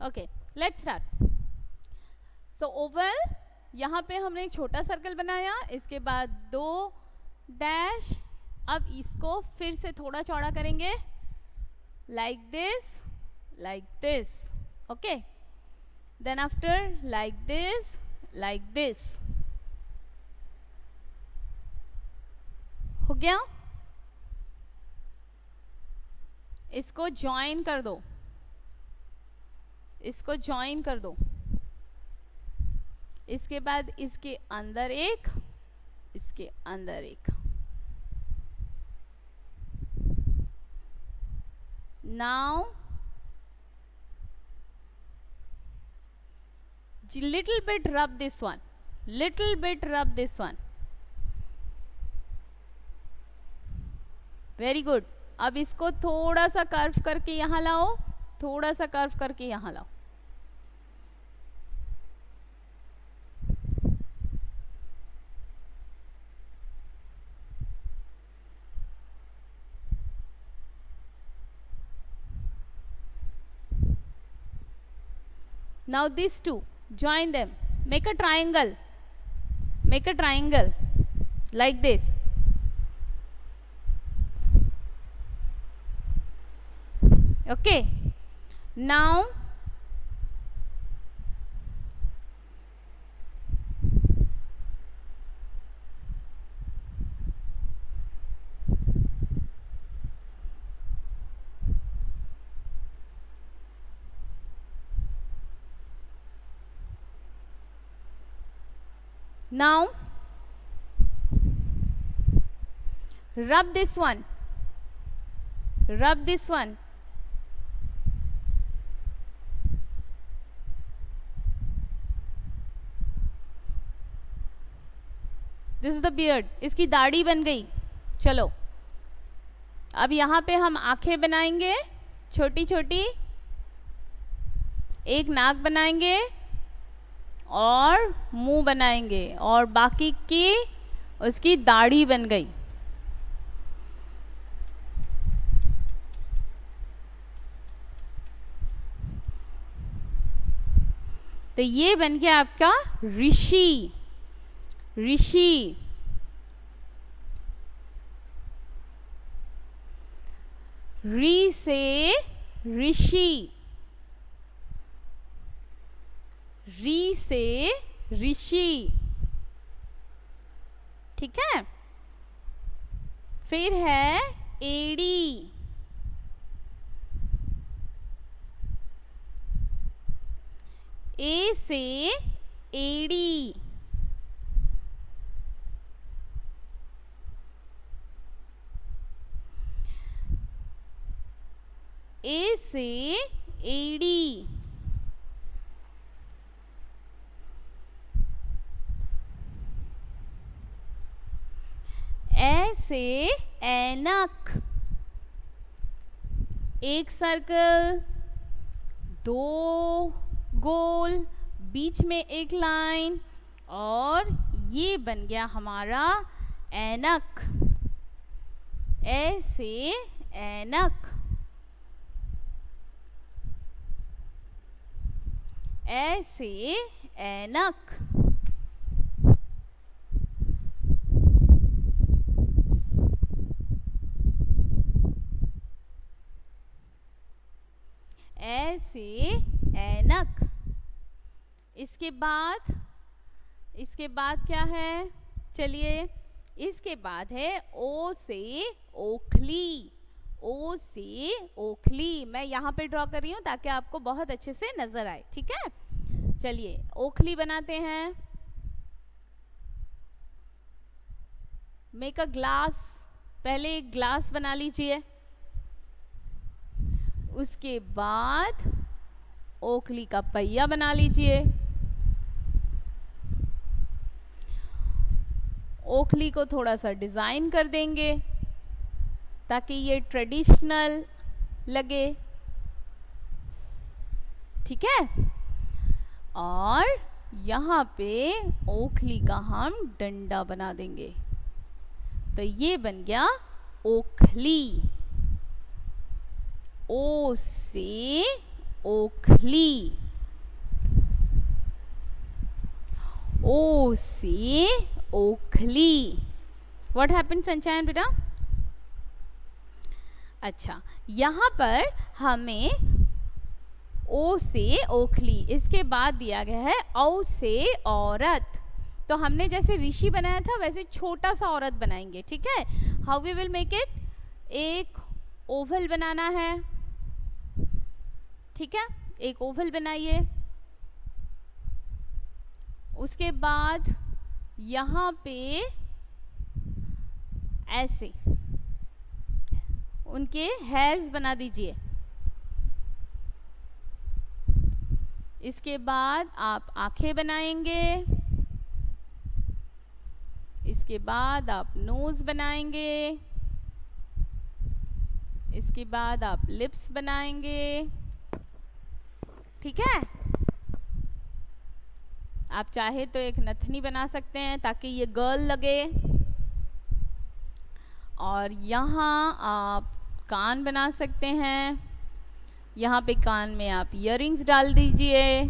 Okay, let's start. So Oval, यहाँ पे हमने एक छोटा सर्कल बनाया, इसके बाद 2 डैश. अब इसको फिर से थोड़ा चौड़ा करेंगे, like this, like this. Okay, then after like this, like this. हो गया. इसको ज्वाइन कर दो, इसको ज्वाइन कर दो. इसके बाद इसके अंदर एक, इसके अंदर एक. Now little bit rub this one, little bit rub this one. Very good. अब इसको थोड़ा सा कर्व करके यहाँ लाओ, थोड़ा सा कर्व करके यहाँ लाओ. Now these two, join them, make a triangle, make a triangle like this. Okay, now now rub this one, rub this one. This is the beard. इसकी दाढ़ी बन गई. चलो, अब यहाँ पे हम आंखें बनाएंगे छोटी छोटी, एक नाक बनाएंगे और मुंह बनाएंगे, और बाकी की उसकी दाढ़ी बन गई. तो ये बन गया आपका ऋषि. ऋषि. री से ऋषि, री से ऋषि. ठीक है. फिर है एड़ी. ए से एड़ी. ए से एड़ी. ए से ऐनक. एक सर्कल, 2 गोल, बीच में एक लाइन, और ये बन गया हमारा ऐनक. ए से ऐनक. ऐसे ऐनक. ऐसे ऐनक. इसके बाद क्या है? चलिए, इसके बाद है ओ से ओखली. ओ से ओखली. मैं यहाँ पे ड्रॉ कर रही हूँ ताकि आपको बहुत अच्छे से नजर आए. ठीक है, चलिए ओखली बनाते हैं. Make a glass. पहले एक ग्लास बना लीजिए, उसके बाद ओखली का पहिया बना लीजिए. ओखली को थोड़ा सा डिजाइन कर देंगे ताकि ये ट्रेडिशनल लगे. ठीक है. और यहाँ पे ओखली का हम डंडा बना देंगे. तो ये बन गया ओखली. ओ से ओखली, ओ से ओखली। व्हाट हैपन संचयन बेटा? अच्छा, यहाँ पर हमें ओ से ओखली, इसके बाद दिया गया है औ से औरत। तो हमने जैसे ऋषि बनाया था वैसे छोटा सा औरत बनाएंगे, ठीक है? How we will make it? एक ओवल बनाना है, ठीक है? एक ओवल बनाइए। उसके बाद यहाँ पे ऐसे उनके हेयर्स बना दीजिए। इसके बाद आप आंखें बनाएंगे, इसके बाद आप नोज बनाएंगे, इसके बाद आप लिप्स बनाएंगे, ठीक है? आप चाहे तो एक नथनी बना सकते हैं ताकि ये गर्ल लगे। और यहाँ आप कान बना सकते हैं, यहाँ पे कान में आप इयररिंग्स डाल दीजिए।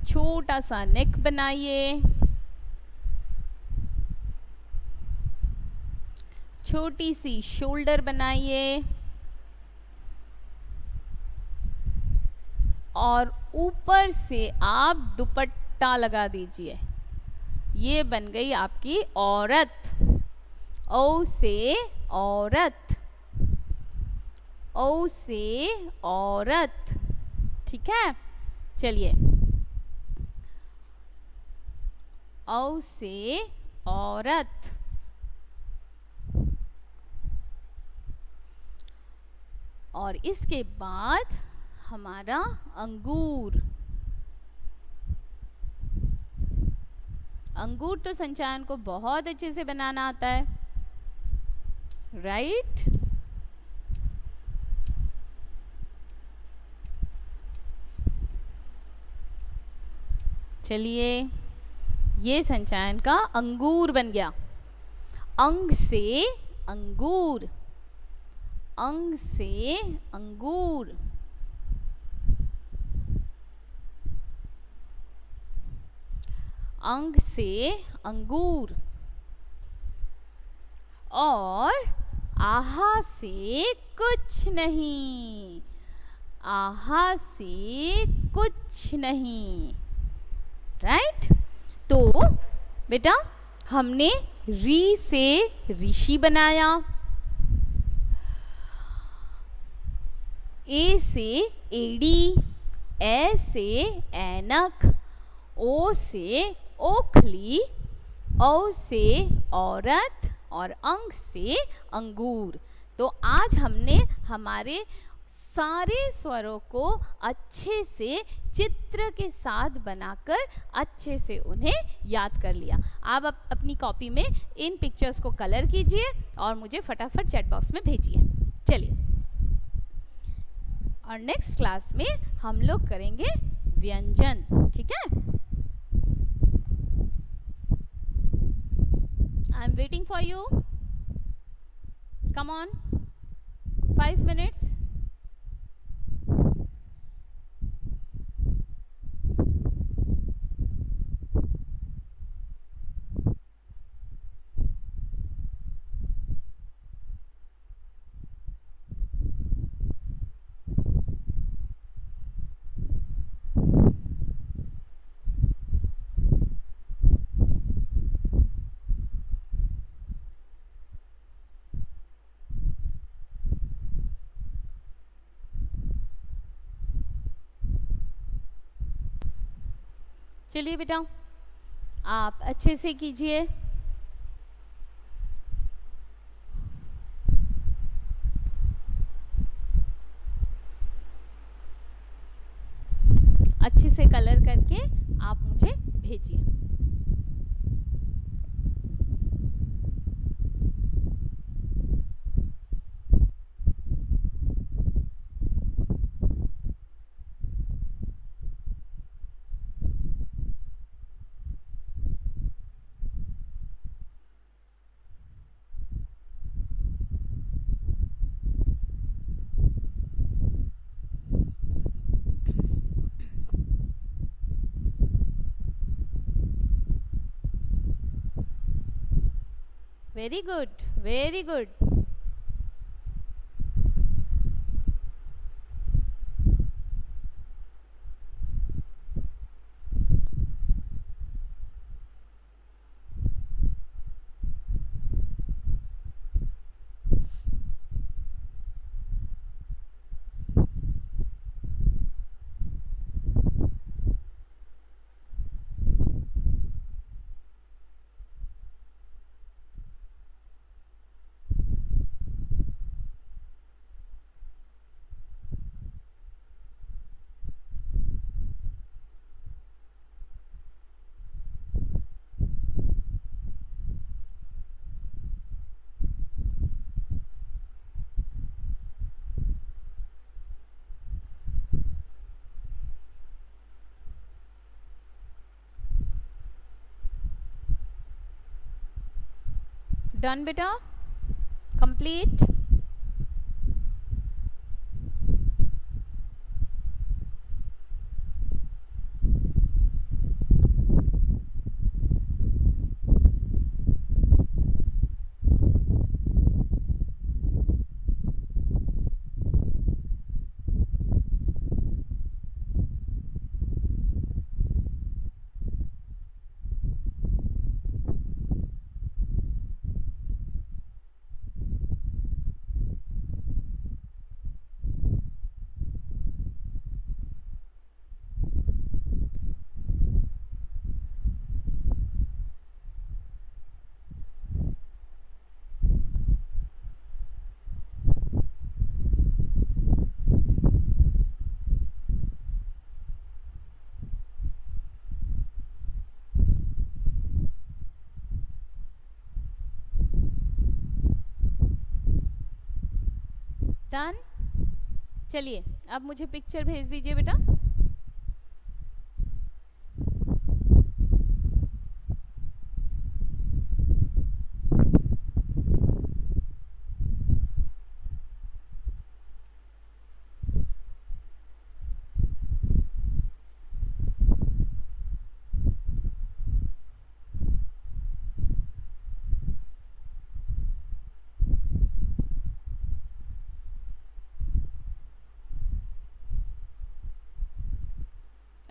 छोटा सा नेक बनाइए, छोटी सी शोल्डर बनाइए और ऊपर से आप दुपट्टा लगा दीजिए। ये बन गई आपकी औरत। औ से औरत, औ से औरत, ठीक है? चलिए, औ से औरत। और इसके बाद हमारा अंगूर। अंगूर तो संचयन को बहुत अच्छे से बनाना आता है, राइट? चलिए, ये संचयन का अंगूर बन गया। अंग से अंगूर, अंग से अंगूर। अंग से अंगूर। और आहा से कुछ नहीं, आहा से कुछ नहीं, राइट? तो बेटा हमने री से ऋषि बनाया, ए से एड़ी, ए से ऐनक, ओ से ओखली, औ से औरत और अंग से अंगूर। तो आज हमने हमारे सारे स्वरों को अच्छे से चित्र के साथ बनाकर अच्छे से उन्हें याद कर लिया। आप अपनी कॉपी में इन पिक्चर्स को कलर कीजिए और मुझे फटाफट चैट बॉक्स में भेजिए। चलिए, और नेक्स्ट क्लास में हम लोग करेंगे व्यंजन, ठीक है? I am waiting for you, come on, 5 minutes. चलिए बेटा, आप अच्छे से कीजिए। अच्छे से कलर करके आप मुझे भेजिए। Very good, very good. Done बेटा, कंप्लीट. डन. चलिए अब मुझे पिक्चर भेज दीजिए बेटा.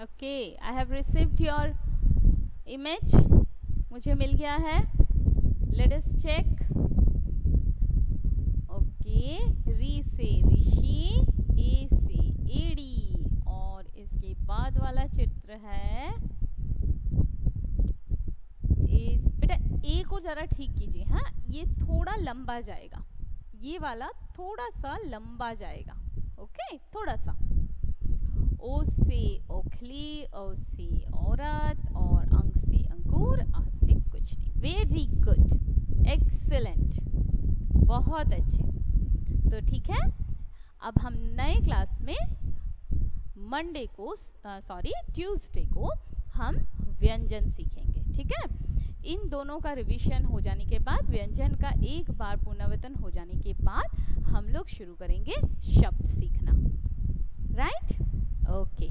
Okay, I have received your image. मुझे मिल गया है. Let us check. ओके, री से ऋषि, ए से एड़ी, और इसके बाद वाला चित्र है बेटा ए को जरा ठीक कीजिए. हाँ, ये थोड़ा लंबा जाएगा, ये वाला थोड़ा सा लंबा जाएगा. ओके, थोड़ा सा. ओ से ओखली, ओ से औरत, और अंक से अंकुर, आ से कुछ नहीं. वेरी गुड, एक्सीलेंट, बहुत अच्छे. तो ठीक है, अब हम नए क्लास में मंडे को ट्यूसडे को हम व्यंजन सीखेंगे. ठीक है, इन दोनों का रिवीजन हो जाने के बाद, व्यंजन का एक बार पुनरावृत्तन हो जाने के बाद हम लोग शुरू करेंगे शब्द सीखना. Right? Okay,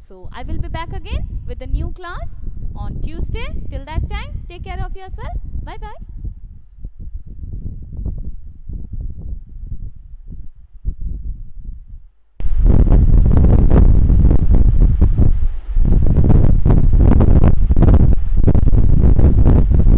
so I will be back again with a new class on Tuesday. Till that time, take care of yourself. Bye bye.